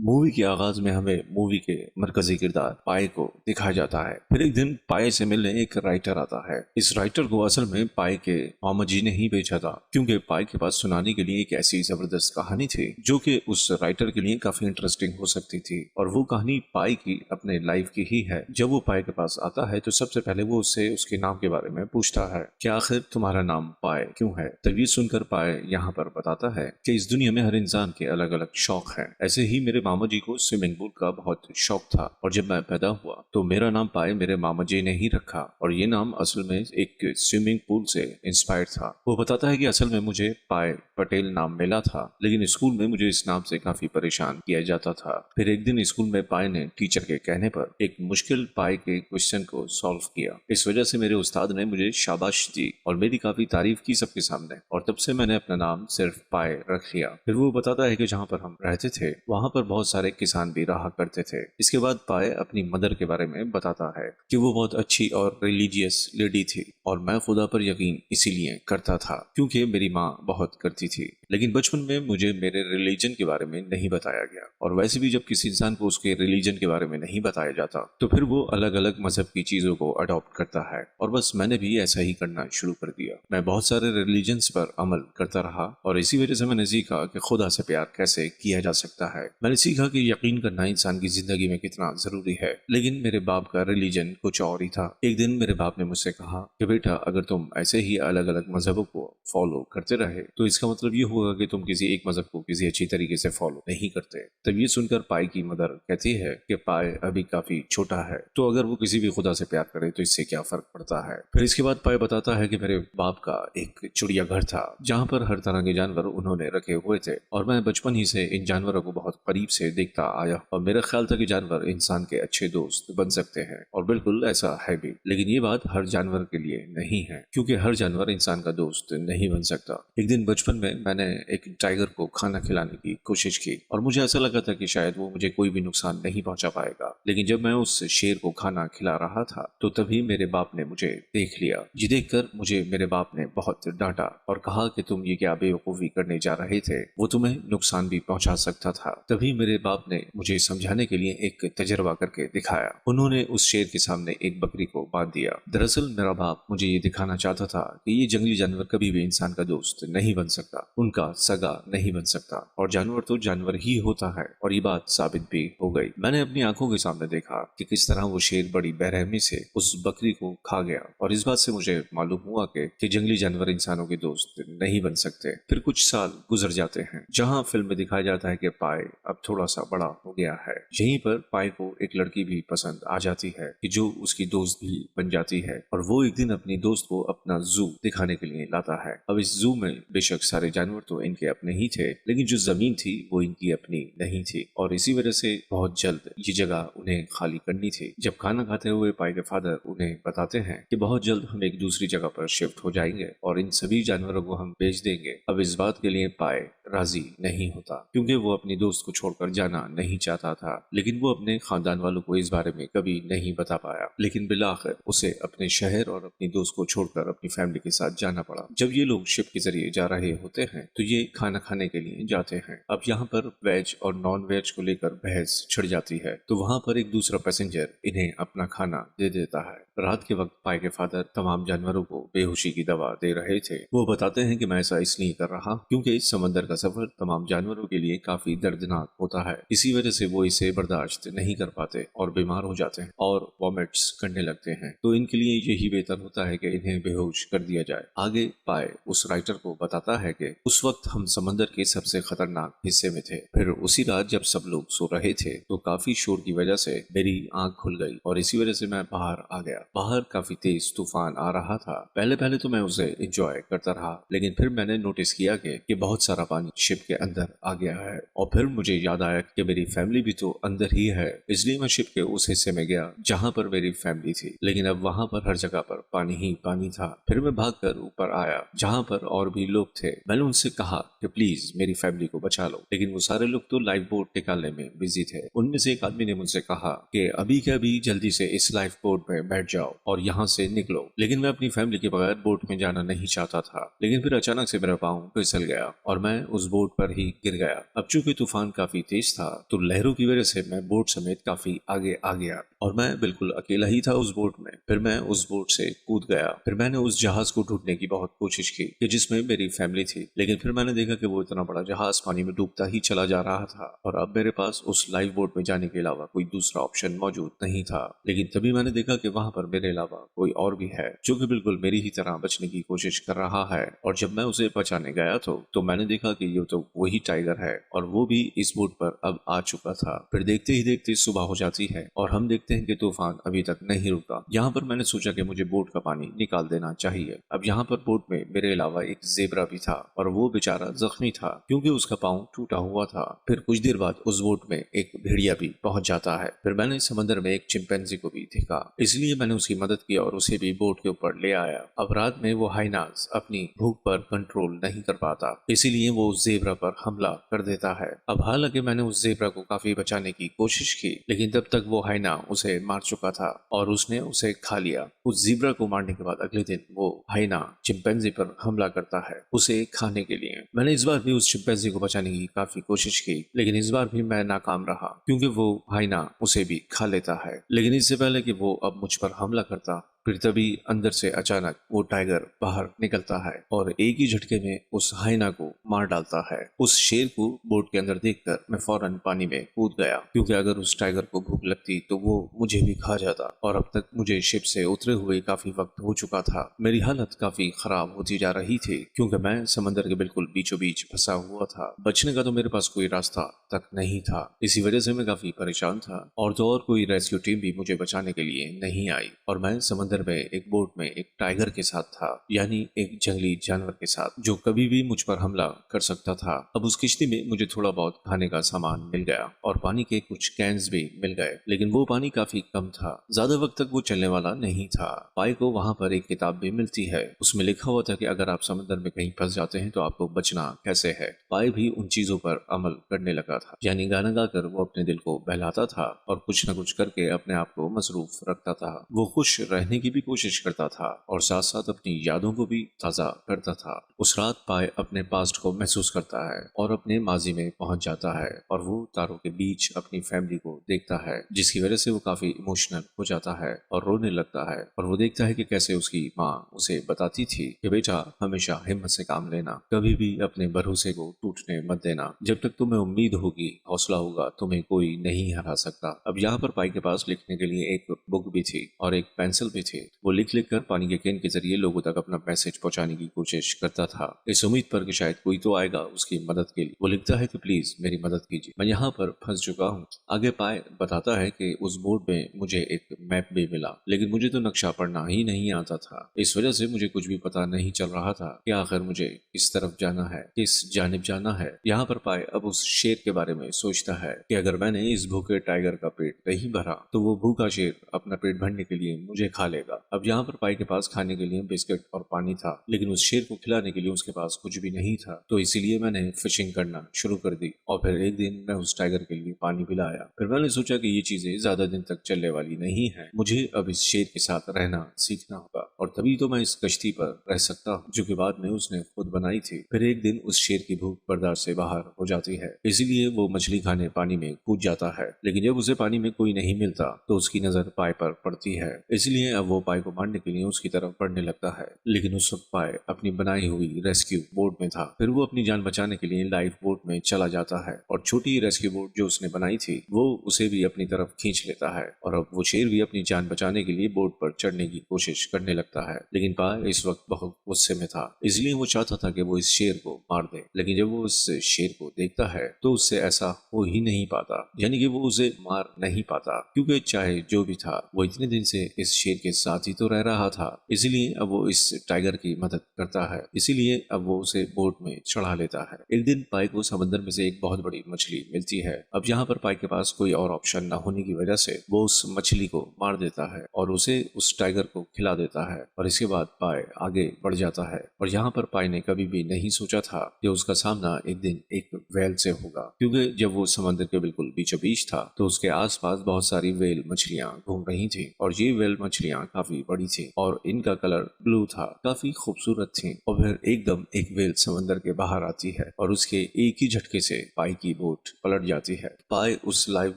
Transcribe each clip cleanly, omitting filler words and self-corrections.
Movie के आगाज में हमें मूवी के मरकजी किरदार पाए को दिखाया जाता है। फिर एक दिन पाए से मिलने एक राइटर आता है। इस राइटर को असल में पाए के मामा जी ने ही भेजा था, क्योंकि पाए के पास सुनाने के लिए एक ऐसी जबरदस्त कहानी थी जो कि उस राइटर के लिए काफी इंटरेस्टिंग हो सकती थी। और वो कहानी पाए की अपने लाइफ की ही है। जब वो पाए के पास आता है तो सबसे पहले वो उससे उसके नाम के बारे में पूछता है कि आखिर तुम्हारा नाम पाए क्यों है। तब ये सुनकर पाए यहाँ पर बताता है कि इस दुनिया में हर इंसान के अलग अलग शौक हैं। ऐसे ही मेरे मामा जी को स्विमिंग पूल का बहुत शौक था, और जब मैं पैदा हुआ तो मेरा नाम पाए मेरे मामा जी ने ही रखा, और ये नाम असल में एक स्विमिंग पूल से इंस्पायर्ड था। वो बताता है कि असल में मुझे पाए पटेल नाम मिला था, लेकिन स्कूल में मुझे इस नाम से काफी परेशान किया जाता था। फिर एक दिन स्कूल में पाए ने टीचर के कहने पर एक मुश्किल पाए के क्वेश्चन को सॉल्व किया। इस वजह से मेरे उस्ताद ने मुझे शाबाश दी और मेरी काफी तारीफ की सबके सामने, और तब से मैंने अपना नाम सिर्फ पाए रख लिया। फिर वो बताता है कि जहाँ पर हम रहते थे वहां पर बहुत सारे किसान भी रहा करते थे। इसके बाद पाए अपनी मदर के बारे में बताता है कि वो बहुत अच्छी और रिलीजियस लेडी थी, और मैं खुदा पर यकीन इसीलिए करता था क्योंकि मेरी माँ बहुत करती थी। लेकिन बचपन में मुझे मेरे रिलीजन के बारे में नहीं बताया गया, और वैसे भी जब किसी इंसान को उसके रिलीजन के बारे में नहीं बताया जाता तो फिर वो अलग अलग मजहब की चीजों को अडॉप्ट करता है, और बस मैंने भी ऐसा ही करना शुरू कर दिया। मैं बहुत सारे रिलीजन्स पर अमल करता रहा, और इसी वजह से मैंने सीखा कि खुदा से प्यार कैसे किया जा सकता है। मैंने सीखा कि यकीन करना इंसान की जिंदगी में कितना जरूरी है। लेकिन मेरे बाप का रिलीजन कुछ और ही था। एक दिन मेरे बाप ने मुझसे कहा कि बेटा, अगर तुम ऐसे ही अलग अलग मजहबों को फॉलो करते रहे तो इसका मतलब ये होगा कि तुम किसी एक मजहब को किसी अच्छी तरीके से फॉलो नहीं करते। तब ये सुनकर पाए की मदर कहती है कि पाए अभी काफी छोटा है, तो अगर वो किसी भी खुदा से प्यार करे तो इससे क्या फर्क पड़ता है। फिर इसके बाद पाए बताता है कि मेरे बाप का एक चिड़िया घर था जहाँ पर हर तरह के जानवर उन्होंने रखे हुए थे, और मैं बचपन ही से इन जानवरों को बहुत करीब से देखता आया, और मेरा ख्याल था कि जानवर इंसान के अच्छे दोस्त बन सकते हैं, और बिल्कुल ऐसा है भी। लेकिन ये बात हर जानवर के लिए नहीं है, क्योंकि हर जानवर इंसान का दोस्त नहीं बन सकता। एक दिन बचपन में मैंने एक टाइगर को खाना खिलाने की कोशिश की, और मुझे ऐसा लगा था कि शायद वो मुझे कोई भी नुकसान नहीं पहुंचा पाएगा। लेकिन जब मैं उस शेर को खाना खिला रहा था तो तभी मेरे बाप ने मुझे देख लिया। ये देखकर मुझे मेरे बाप ने बहुत डांटा और कहा कि तुम ये क्या बेवकूफी करने जा रहे थे, वो तुम्हें नुकसान भी पहुंचा सकता था। तभी मेरे बाप ने मुझे समझाने के लिए एक तजर्बा करके दिखाया। उन्होंने उस शेर के सामने एक बकरी को बांध दिया। दरअसल मेरा बाप मुझे ये दिखाना चाहता था कि ये जंगली जानवर कभी भी इंसान का दोस्त नहीं बन सकता, उनका सगा नहीं बन सकता, और जानवर तो जानवर ही होता है। और ये बात साबित भी हो गई। मैंने अपनी आंखों के सामने देखा कि किस तरह वो शेर बड़ी बेरहमी से उस बकरी को खा गया, और इस बात से मुझे मालूम हुआ कि जंगली जानवर इंसानों के दोस्त नहीं बन सकते। फिर कुछ साल गुजर जाते हैं जहाँ फिल्म में दिखाया जाता है कि पाए अब थोड़ा सा बड़ा हो गया है। यहीं पर पाए को एक लड़की भी पसंद आ जाती है कि जो उसकी दोस्त भी बन जाती है, और वो एक दिन अपनी दोस्त को अपना जू दिखाने के लिए लाता है। अब इस जू में बेशक सारे जानवर तो इनके अपने ही थे, लेकिन जो जमीन थी वो इनकी अपनी नहीं थी, और इसी वजह से बहुत जल्द ये जगह उन्हें खाली करनी थी। जब खाना खाते हुए पाए के फादर उन्हें बताते हैं कि बहुत जल्द हम एक दूसरी जगह पर शिफ्ट हो जाएंगे और इन सभी जानवरों को हम बेच देंगे। अब इस बात के लिए पाए राजी नहीं होता, क्योंकि वो अपनी दोस्त को छोड़कर जाना नहीं चाहता था, लेकिन वो अपने खानदान वालों को इस बारे में कभी नहीं बता पाया। लेकिन बिलाखिर उसे अपने शहर और अपनी दोस्त को छोड़कर अपनी फैमिली के साथ जाना पड़ा। जब ये लोग शिप के जरिए जा रहे होते हैं तो ये खाना खाने के लिए जाते हैं। अब यहाँ पर वेज और नॉन वेज को लेकर बहस छिड़ जाती है, तो वहाँ पर एक दूसरा पैसेंजर इन्हें अपना खाना दे देता है। रात के वक्त पाए के फादर तमाम जानवरों को बेहोशी की दवा दे रहे थे। वो बताते हैं कि मैं ऐसा इसलिए कर रहा क्योंकि इस समंदर का सफर तमाम जानवरों के लिए काफी दर्दनाक होता है। इसी वजह से वो इसे बर्दाश्त नहीं कर पाते और बीमार हो जाते हैं और वॉमिट्स करने लगते हैं। तो इनके लिए यही बेहतर होता है कि इन्हें बेहोश कर दिया जाए। आगे पाए उस राइटर को बताता है कि उस वक्त हम समंदर के सबसे खतरनाक हिस्से में थे। फिर उसी रात जब सब लोग सो रहे थे तो काफी शोर की वजह से मेरी आंख खुल गई, और इसी वजह से मैं बाहर आ गया। बाहर काफी तेज तूफान आ रहा था। पहले तो मैं उसे एंजॉय करता रहा, लेकिन फिर मैंने नोटिस किया कि बहुत सारा पानी शिप के अंदर आ गया है, और फिर मुझे याद आया कि मेरी फैमिली भी तो अंदर ही है। इसलिए मैं शिप के उस हिस्से में गया जहाँ पर मेरी फैमिली थी, लेकिन अब वहाँ पर हर जगह पर पानी ही पानी था। फिर मैं भागकर ऊपर आया जहाँ पर और भी लोग थे। मैंने उनसे कहा कि प्लीज मेरी फैमिली को बचा लो, लेकिन वो सारे लोग तो लाइफ बोट निकालने में बिजी थे। उनमें से एक आदमी ने मुझसे कहा कि अभी के अभी जल्दी से इस लाइफ बोट में बैठ जाओ और यहाँ से निकलो। लेकिन मैं अपनी फैमिली के बगैर बोट में जाना नहीं चाहता था। लेकिन फिर अचानक से मेरा पाँव फिसल गया और मैं उस बोट पर ही गिर गया। अब चूंकि तूफान काफी तेज था तो लहरों की वजह से मैं बोट समेत काफी आगे आ गया और मैं बिल्कुल अकेला ही था उस बोट में। फिर मैं उस बोट से कूद गया। फिर मैंने उस जहाज को ढूंढने की बहुत कोशिश की कि जिसमें मेरी फैमिली थी, लेकिन फिर मैंने देखा कि वो इतना बड़ा जहाज पानी में डूबता ही चला जा रहा था और अब मेरे पास उस लाइफ बोट में जाने के अलावा कोई दूसरा ऑप्शन मौजूद नहीं था। लेकिन तभी मैंने देखा कि वहां पर मेरे अलावा कोई और भी है जो कि बिल्कुल मेरी ही तरह बचने की कोशिश कर रहा है। और जब मैं उसे बचाने गया तो मैंने देखा कि ये तो वही टाइगर है और वो भी इस बोट पर अब आ चुका था। फिर देखते ही देखते सुबह हो जाती है और हम देखते हैं कि तूफान अभी तक नहीं रुका। यहाँ पर मैंने सोचा कि मुझे बोट का पानी निकाल देना चाहिए। अब यहाँ पर बोट में मेरे अलावा एक जेबरा भी था और वो बेचारा जख्मी था क्योंकि उसका पाँव टूटा हुआ था। फिर कुछ देर बाद उस बोट में एक भेड़िया भी पहुंच जाता है। फिर मैंने समंदर में एक चिंपैंजी को भी देखा, इसलिए मैंने उसकी मदद की और उसे भी बोट के ऊपर ले आया। अब रात में वो हाइनास अपनी भूख पर कंट्रोल नहीं कर पाता, इसीलिए वो उस जेबरा पर हमला कर देता है। अब हालांकि मैंने उस जेबरा को काफी बचाने की कोशिश की, लेकिन तब तक वो हाइना उसे मार चुका था और उसने उसे खा लिया। उस जेबरा को मारने के बाद अगले दिन वो हाइना चिंपैंजी पर हमला करता है उसे खाने के लिए। मैंने इस बार भी उस चिंपैंजी को बचाने की काफी कोशिश की, लेकिन इस बार भी मैं नाकाम रहा क्योंकि वो हाइना उसे भी खा लेता है। लेकिन इससे पहले कि वो अब मुझ पर हमला करता, फिर तभी अंदर से अचानक वो टाइगर बाहर निकलता है और एक ही झटके में उस हाइना को मार डालता है। उस शेर को बोट के अंदर देखकर मैं फौरन पानी में कूद गया क्योंकि अगर उस टाइगर को भूख लगती तो वो मुझे भी खा जाता और अब तक मुझे शिप से उतरे हुए काफी वक्त हो चुका था। मेरी हालत काफी खराब होती जा रही थी क्योंकि मैं समंदर के बिल्कुल बीचों बीच फंसा हुआ था। बचने का तो मेरे पास कोई रास्ता तक नहीं था, इसी वजह से मैं काफी परेशान था और तो और कोई रेस्क्यू टीम भी मुझे बचाने के लिए नहीं आई और मैं समंदर में एक बोट में एक टाइगर के साथ था, यानी एक जंगली जानवर के साथ जो कभी भी मुझ पर हमला कर सकता था। अब उस किश्ती में मुझे थोड़ा बहुत खाने का सामान मिल गया और पानी के कुछ कैंस भी मिल गए, लेकिन वो पानी काफी कम था, ज्यादा वक्त तक वो चलने वाला नहीं था। पाई को वहां पर एक किताब भी मिलती है, उसमें लिखा हुआ था कि अगर आप समंदर में कहीं फंस जाते हैं तो आपको बचना कैसे है। पाई भी उन चीजों पर अमल करने लगा था, यानी गाना गाकर वो अपने दिल को बहलाता था और कुछ न कुछ करके अपने आप को मसरूफ रखता था। वो खुश रहने की भी कोशिश करता था और साथ साथ अपनी यादों को भी ताजा करता था। उस रात पाए अपने पास्ट को महसूस करता है और अपने माजी में पहुंच जाता है और वो तारों के बीच अपनी फैमिली को देखता है, जिसकी वजह से वो काफी इमोशनल हो जाता है और रोने लगता है। और वो देखता है कि कैसे उसकी माँ उसे बताती थी कि बेटा हमेशा हिम्मत से काम लेना, कभी भी अपने भरोसे को टूटने मत देना, जब तक तुम्हें उम्मीद होगी हौसला होगा तुम्हें कोई नहीं हरा सकता। अब यहाँ पर पाई के पास लिखने के लिए एक बुक भी थी और एक पेंसिल भी थी। वो लिख लिख कर पानी के केन के जरिए लोगों तक अपना मैसेज पहुंचाने की कोशिश करता था, इस उम्मीद पर कि शायद कोई तो आएगा उसकी मदद के लिए। वो लिखता है कि प्लीज मेरी मदद कीजिए, मैं यहाँ पर फंस चुका हूँ। आगे पाए बताता है कि उस बोर्ड में मुझे एक मैप भी मिला, लेकिन मुझे तो नक्शा पढ़ना ही नहीं आता था, इस वजह से मुझे कुछ भी पता नहीं चल रहा था कि आखिर मुझे किस तरफ जाना है, किस जानिब जाना है। यहाँ पर पाए अब उस शेर के बारे में सोचता है कि अगर मैंने इस भूखे टाइगर का पेट नहीं भरा तो वो भूखा शेर अपना पेट भरने के लिए मुझे खा लेगा। अब यहाँ पर पाई के पास खाने के लिए बिस्किट और पानी था, लेकिन उस शेर को खिलाने के लिए उसके पास कुछ भी नहीं था, तो इसीलिए मैंने फिशिंग करना शुरू कर दी और फिर एक दिन मैं उस टाइगर के लिए पानी पिलाया। फिर मैंने सोचा कि ये चीजें ज्यादा दिन तक चलने वाली नहीं है, मुझे अब इस शेर के साथ रहना सीखना होगा और तभी तो मैं इस कश्ती पर रह सकता हूँ जो कि बाद में उसने खुद बनाई थी। फिर एक दिन उस शेर की भूख बर्दाश्त से बाहर हो जाती है, इसीलिए वो मछली खाने पानी में कूद जाता है, लेकिन जब उसे पानी में कोई नहीं मिलता तो उसकी नजर पाए पर पड़ती है, इसलिए अब वो पाए को मारने के लिए उसकी तरफ बढ़ने लगता है। लेकिन उस वक्त पाए अपनी बनाई हुई रेस्क्यू बोट में था। फिर वो अपनी जान बचाने के लिए लाइफ बोट में चला जाता है और छोटी रेस्क्यू बोट जो उसने बनाई थी वो उसे भी अपनी तरफ खींच लेता है और अब वो शेर भी अपनी जान बचाने के लिए बोट पर चढ़ने की कोशिश करने लगता है। लेकिन पाए इस वक्त बहुत गुस्से में था, इसलिए वो चाहता था कि वो इस शेर को मार दे, लेकिन जब वो उस शेर को देखता है तो उससे ऐसा हो ही नहीं पाता, यानी कि वो उसे मार नहीं पाता क्योंकि चाहे जो भी था वो इतने दिन से इस शेर के साथ ही तो रह रहा था, इसीलिए अब वो इस टाइगर की मदद करता है, इसीलिए अब वो उसे बोट में चढ़ा लेता है। एक दिन पाई को समंदर में से एक बहुत बड़ी मछली मिलती है। अब यहाँ पर पाई के पास कोई और ऑप्शन न होने की वजह से वो उस मछली को मार देता है और उसे उस टाइगर को खिला देता है और इसके बाद पाई आगे बढ़ जाता है। और यहाँ पर पाई ने कभी भी नहीं सोचा था कि उसका सामना एक दिन एक व्हेल से होगा, क्योंकि जब वो समंदर के बिल्कुल बीचों बीच था तो उसके आसपास बहुत सारी व्हेल मछलियां घूम रही थी और ये व्हेल मछलियां काफी बड़ी थी और इनका कलर ब्लू था, काफी खूबसूरत थी। और फिर एकदम एक व्हेल समंदर के बाहर आती है और उसके एक ही झटके से पाई की बोट पलट जाती है। पाई उस लाइव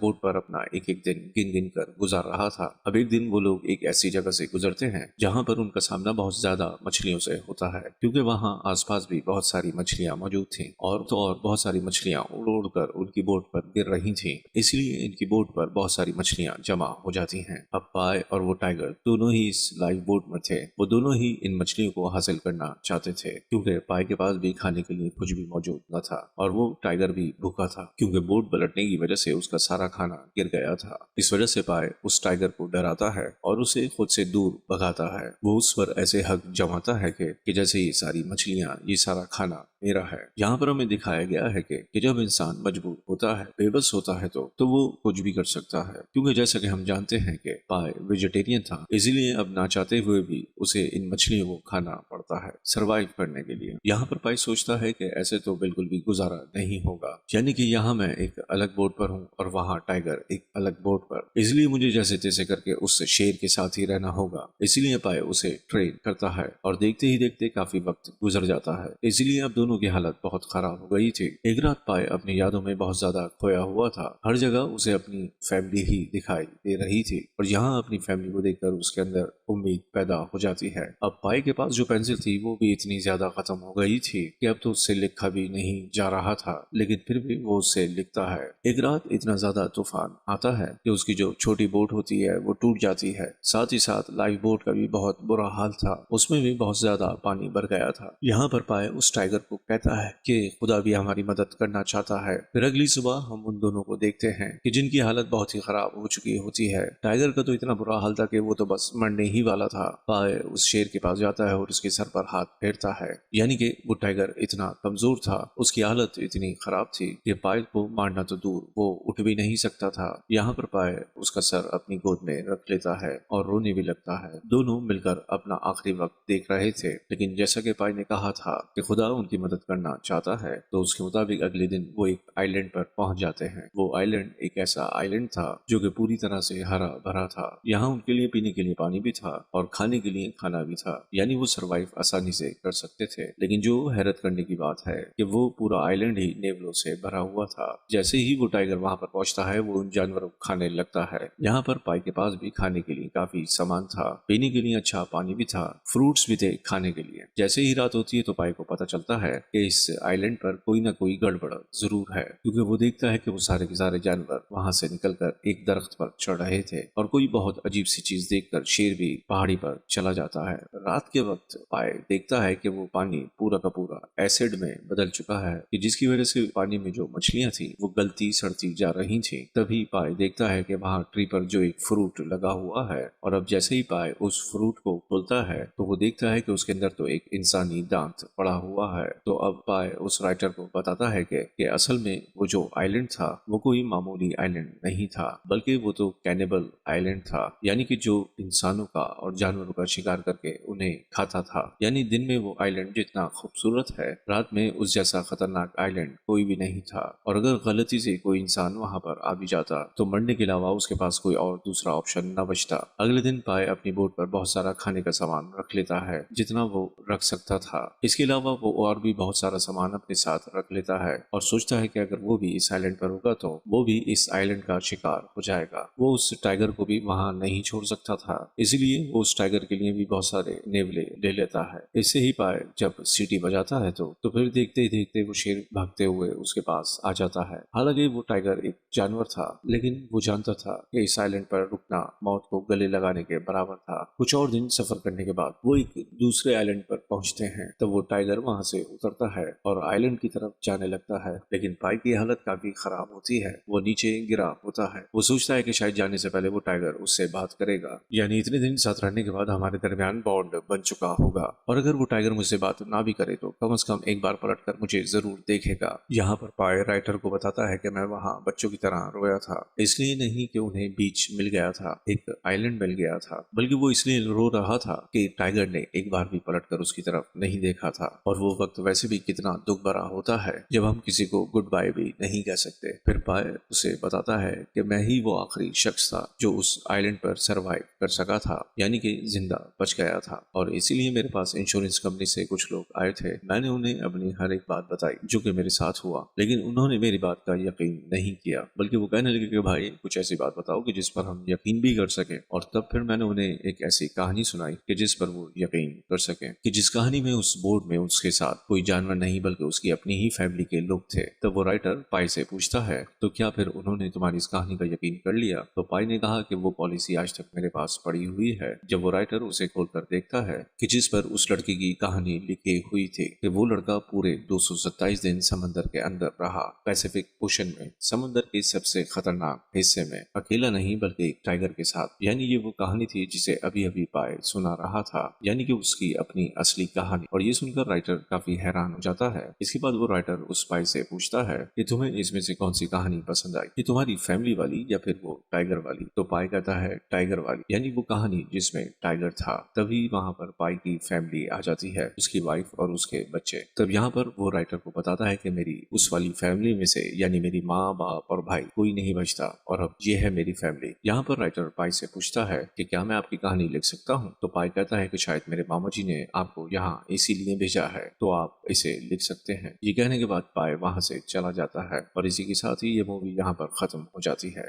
बोट पर अपना एक एक दिन गिन गिन कर गुजार रहा था। अब एक दिन वो लोग एक ऐसी जगह से गुजरते हैं जहाँ पर उनका सामना बहुत ज्यादा मछलियों से होता है, क्योंकि वहाँ आसपास भी बहुत सारी मछलियाँ मौजूद थी और तो और बहुत सारी मछलियाँ उड़ उड़ कर उनकी बोट पर गिर रही थी, इसलिए इनकी बोट पर बहुत सारी मछलियाँ जमा हो जाती हैं। अब पाई और वो टाइगर दोनों ही इस लाइव बोट में थे। वो दोनों ही इन मछलियों को हासिल करना चाहते थे, क्योंकि पाई के पास भी खाने के लिए कुछ भी मौजूद न था और वो टाइगर भी भूखा था, क्योंकि बोट पलटने की वजह से उसका सारा खाना गिर गया था। इस वजह से पाई उस टाइगर को डराता है और उसे खुद से दूर भगाता है। वो उस पर ऐसे हक जमाता है कि जैसे ये सारी मछलियाँ, ये सारा खाना मेरा है। यहाँ पर हमें दिखाया गया है कि जब इंसान मजबूर होता है, बेबस होता है, तो वो कुछ भी कर सकता है, क्योंकि जैसा कि हम जानते हैं कि पाई वेजिटेरियन था, इसीलिए अब ना चाहते हुए भी उसे इन मछलियों को खाना पड़ता है सरवाइव करने के लिए। यहाँ पर पाई सोचता है कि ऐसे तो बिल्कुल भी गुजारा नहीं होगा, यानी कि यहाँ मैं एक अलग बोट पर हूँ और वहाँ टाइगर एक अलग बोट पर, इसलिए मुझे जैसे तैसे करके उस शेर के साथ ही रहना होगा। इसीलिए पाई उसे ट्रेन करता है और देखते ही देखते काफी वक्त गुजर जाता है। इसलिए अब दोनों की हालत बहुत खराब हो गई थी। एक रात पाई अपनी यादों में बहुत ज्यादा खोया हुआ था। हर जगह उसे अपनी फैमिली ही दिखाई दे रही थी और यहाँ अपनी फैमिली को देखकर उसके अंदर उम्मीद पैदा हो जाती है। अब पाई के पास जो पेंसिल थी वो भी इतनी ज्यादा खत्म हो गई थी कि अब तो उससे लिखा भी नहीं जा रहा था, लेकिन फिर भी वो उससे लिखता है। एक रात इतना ज्यादा तूफान आता है कि उसकी जो छोटी बोट होती है वो टूट जाती है। साथ ही साथ लाइव बोट का भी बहुत बुरा हाल था, उसमें भी बहुत ज्यादा पानी भर गया था। यहाँ पर पाई उस टाइगर को कहता है कि खुदा भी हमारी मदद करना चाहता है। फिर अगली सुबह हम उन दोनों को देखते हैं कि जिनकी हालत बहुत ही खराब हो चुकी होती है। टाइगर का तो इतना बुरा हाल था कि वो तो बस मरने ही वाला था। पाई उस शेर के पास जाता है और उसके सर पर हाथ फेरता है, यानी कि वो टाइगर इतना कमजोर था, उसकी हालत इतनी खराब थी कि पाई को मारना तो दूर, वो उठ भी नहीं सकता था। यहाँ पर पाई उसका सर अपनी गोद में रख लेता है और रोने भी लगता है। दोनों मिलकर अपना आखिरी वक्त देख रहे थे, लेकिन जैसा कि पाई ने कहा था कि खुदा उनकी मदद करना चाहता है, तो उसके मुताबिक अगले दिन वो एक आइलैंड पर पहुंच जाते हैं। वो आइलैंड एक ऐसा आइलैंड था जो कि पूरी तरह से हरा भरा था। यहाँ उनके लिए पीने के लिए पानी भी था और खाने के लिए खाना भी था, यानी वो सरवाइव आसानी से कर सकते थे। लेकिन जो हैरत करने की बात है कि वो पूरा आइलैंड ही नेवलों से भरा हुआ था। जैसे ही वो टाइगर वहां पर पहुंचता है वो उन जानवरों को खाने लगता है। यहाँ पर पाई के पास भी खाने के लिए काफी सामान था, पीने के लिए अच्छा पानी भी था, फ्रूट्स भी थे खाने के लिए। जैसे ही रात होती है तो पाई को पता चलता है कि इस आइलैंड पर कोई ना कोई गड़बड़ जरूर है, क्योंकि वो देखता है कि वो सारे के सारे जानवर वहां से निकलकर एक दरख्त पर चढ़ रहे थे और कोई बहुत अजीब सी चीज देखकर शेर भी पहाड़ी पर चला जाता है। रात के वक्त पाई देखता है कि वो पानी पूरा का पूरा एसिड में बदल चुका है, कि जिसकी वजह से पानी में जो मछलियां थी वो गलती सड़ती जा रही थी। तभी पाई देखता है कि वहां ट्री पर जो एक फ्रूट लगा हुआ है, और अब जैसे ही पाई उस फ्रूट को खोलता है तो वो देखता है कि उसके अंदर तो एक इंसानी दांत पड़ा हुआ है। तो अब पाई उस राइटर को बताता है कि असल में वो जो आइलैंड था वो कोई मामूली आइलैंड नहीं था, बल्कि वो तो कैनिबल आइलैंड था, यानी कि जो इंसानों का और जानवरों का शिकार करके उन्हें खाता था। यानी दिन में वो आइलैंड जितना खूबसूरत है, रात में उस जैसा खतरनाक आइलैंड कोई भी नहीं था। और अगर गलती से कोई इंसान वहां पर आ भी जाता तो मरने के अलावा उसके पास कोई और दूसरा ऑप्शन न बचता। अगले दिन पाई अपनी बोट पर बहुत सारा खाने का सामान रख लेता है, जितना वो रख सकता था। इसके अलावा वो और भी बहुत सारा सामान अपने साथ रख लेता है और सोचता है कि अगर वो भी इस आइलैंड पर होगा तो वो भी इस आइलैंड का शिकार हो जाएगा। वो उस टाइगर को भी वहां नहीं छोड़ सकता था, इसलिए वो उस टाइगर के लिए भी बहुत सारे नेवले ले लेता है। इससे ही पाई जब सीटी बजाता है तो फिर देखते ही देखते वो शेर भागते हुए उसके पास आ जाता है। हालांकि वो टाइगर एक जानवर था, लेकिन वो जानता था कि इस आइलैंड पर रुकना मौत को गले लगाने के बराबर था। कुछ और दिन सफर करने के बाद वो एक दूसरे आइलैंड पर पहुंचते हैं, तब वो टाइगर वहां से उतरता है और आइलैंड की तरफ जाने लगता है। लेकिन पाई की हालत काफी खराब होती है, वो नीचे गिरा होता है। वो सोचता है कि शायद जाने से पहले वो टाइगर उससे बात करेगा, यानी इतने दिन साथ रहने के बाद हमारे درمیان बॉन्ड बन चुका होगा और अगर वो टाइगर मुझसे बात ना भी करे तो कम से कम एक बार पलट कर मुझे जरूर देखेगा। यहाँ पर पाए राइटर को बताता है कि मैं वहाँ बच्चों की तरह रोया था, इसलिए नहीं कि उन्हें बीच मिल गया था, एक आइलैंड मिल गया था, बल्कि वो इसलिए रो रहा था कि टाइगर ने एक बार भी पलट कर उसकी तरफ नहीं देखा था। और वो वक्त वैसे भी कितना दुख भरा होता है जब हम किसी को गुड बाय भी नहीं कह सकते। फिर पाए उसे बताता है कि मैं ही वो आखिरी शख्स था जो उस आइलैंड पर सरवाइव कर सका था, यानी कि जिंदा बच गया था, और इसीलिए मेरे पास इंश्योरेंस कंपनी से कुछ लोग आए थे। मैंने उन्हें अपनी हर एक बात बताई जो कि मेरे साथ हुआ, लेकिन उन्होंने मेरी बात का यकीन नहीं किया, बल्कि वो कहने लगे कि भाई कुछ ऐसी बात बताओ कि जिस पर हम यकीन भी कर सके। और तब फिर मैंने उन्हें एक ऐसी कहानी सुनाई कि जिस पर वो यकीन कर सके, कि जिस कहानी में उस बोर्ड में उसके साथ कोई जानवर नहीं बल्कि उसकी अपनी ही फैमिली के लोग थे। तब वो राइटर पाई से पूछता है तो क्या फिर उन्होंने तुम्हारी इस कहानी का यकीन कर लिया? तो पाई ने कहा कि वो पॉलिसी आज तक मेरे पास पड़ी हुई है। जब वो राइटर उसे खोलकर देखता है कि जिस पर उस लड़की की कहानी लिखी हुई थी कि वो लड़का पूरे 227 दिन समंदर के अंदर रहा, पैसिफिक ओशन में, समंदर के सबसे खतरनाक हिस्से में, अकेला नहीं बल्कि एक टाइगर के साथ। यानी ये वो कहानी थी जिसे अभी अभी पाए सुना रहा था, यानी कि उसकी अपनी असली कहानी। और ये सुनकर राइटर काफी हैरान हो जाता है। इसके बाद वो राइटर उस पाई से पूछता है कि तुम्हें इसमें से कौन सी कहानी पसंद आई, कि तुम्हारी फैमिली वाली या फिर वो टाइगर वाली? तो पाई कहता है टाइगर वाली, यानी वो कहानी जिसमें टाइगर था। तभी वहां पर पाई की फैमिली आ जाती है, उसकी वाइफ और उसके बच्चे। तब यहाँ पर वो राइटर को बताता है कि मेरी उस वाली फैमिली में से, यानी मेरी माँ बाप और भाई, कोई नहीं बचता, और अब ये है मेरी फैमिली। यहाँ पर राइटर पाई से पूछता है कि क्या मैं आपकी कहानी लिख सकता हूँ? तो पाई कहता है कि शायद मेरे मामा जी ने आपको यहाँ इसीलिए भेजा है, तो आप इसे लिख सकते हैं। ये कहने के बाद पाई वहां से चला जाता है और इसी के साथ ही ये मूवी यहाँ पर खत्म हो जाती है।